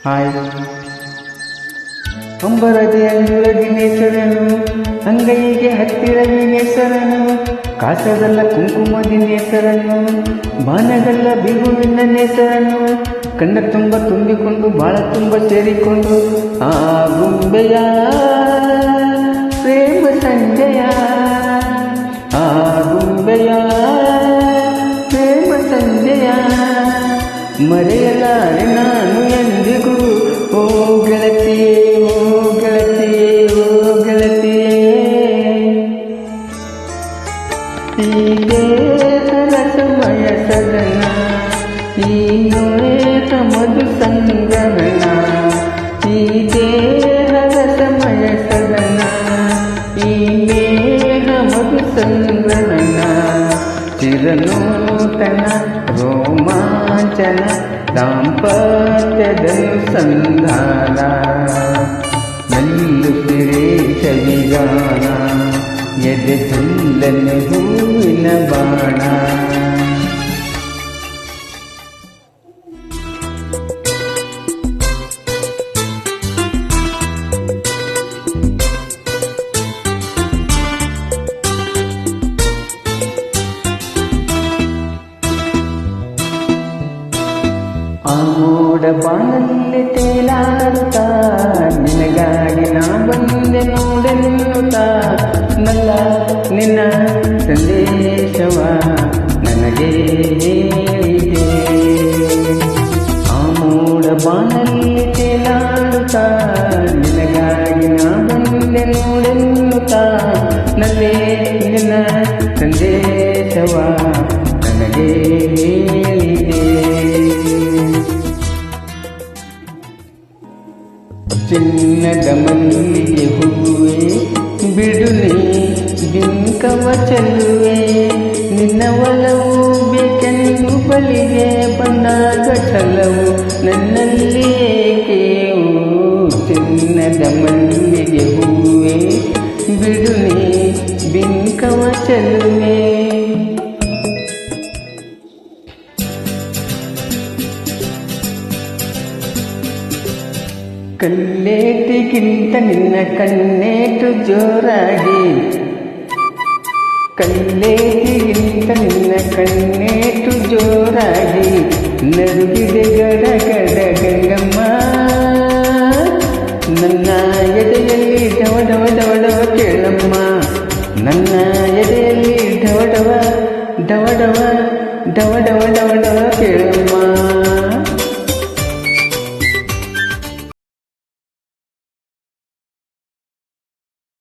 Hi. ಅಂಬರದೆ ಅಂಜುರದಿನೇಶ್ವರನು, ಅಂಗೈಗೆ ಹತ್ತಿರ ವಿನೇಶ್ವರನು, ಕಾಸದಲ್ಲ ಕುಂಕುಮದಿನೇಶ್ವರನು, ಬಾನಗಲ್ಲ ಬಿಗುವಿನ ನೇಸರನು, ಕಣ್ಣ ತುಂಬ ತುಂಬಿಕೊಂಡು ಬಾಳ ತುಂಬ ಸೇರಿಕೊಂಡು ಆ ಗುಂಬೆಯ ಪ್ರೇಮ ಸಂಜಯ, ಆ ಗುಂಬೆಯ ಪ್ರೇಮ ಸಂಜಯ, ಮರೆಯಲಾರೆ ನಾನು ಎಂದಿಗೂ ಓ ಗೆಳತಿಯೇ, ಓ ಗೆಳತಿಯೇ, ಓ ಗೆಳತಿಯೇ. ಹೀಗೆ ರಸಮಯ ಸದನ, ಈ ನೋಟ ಮಧು ಸಂಗ್ರಹಣ, ಹೀಗೆ ರಸಮಯ ಸದನ, ಈ ಮೇಘ ಮಧು ಸಂಗ್ರಹಣ, ಚಿರನೂತನ ರೋಮಾಂಚನ ದಾಂಪತ್ಯದನುಸಂಧಾನ, ಮೆಲ್ಲುತ್ತಿರೆ ಸವಿಗಾನ, ಎದೆ ಚಂದನ ಹೂವಿನ ಬಾಣ. ಆ ಮೋಡ ಬಾನಲ್ಲಿ ತೇಲಾಡುತ್ತಾ, ನಿನಗಾಗಿ ನಾ ಬಂದೆ ನೋಡೆನ್ನುತ್ತಾ, ನಲ್ಲ ನಿನ್ನ ಸಂದೇಶವ ನನಗೆ ಹೇಳಿದೆ. ಆ ಮೋಡ ಬಾನಲ್ಲಿ ತೇಲಾಡುತ್ತಾ, ನಿನಗಾಗಿ ನಾ ಬಂದೆ ನೋಡೆನ್ನುತ್ತಾ, ನಲ್ಲೇ ನಿನ್ನ ಸಂದೇಶವ ನನಗೆ ಹೇಳಿದೆ. ಚಿನ್ನದ ಮಲ್ಲಿಗೆ ಹೂವೆ ಬಿಡು ನೀ ಬಿಂಕವ ಚೆಲ್ಲುವೆ, ನಿನ್ನ ಒಲವು ಬೇಕೆಂದು ಬಲಿಗೆ ಬಂದಾಗ ಛಲವು ನನ್ನಲ್ಲಿ ಏಕೆ. ಚಿನ್ನದ ಮಲ್ಲಿಗೆ ಹೂವೆ ಬಿಡು ನೀ ಬಿಂಕವ ಚೆಲ್ಲುವೆ, ಕಲ್ಲೇಟಿಗಿಂತ ನಿನ್ನ ಕಣ್ಣೇಟು ಜೋರಾಗಿ, ಕಲ್ಲೇಟಿಗಿಂತ ನಿನ್ನ ಕಣ್ಣೇಟು ಜೋರಾಗಿ, ನಡುಗಿದೆ ಗಡ ಗಡ ಗಡ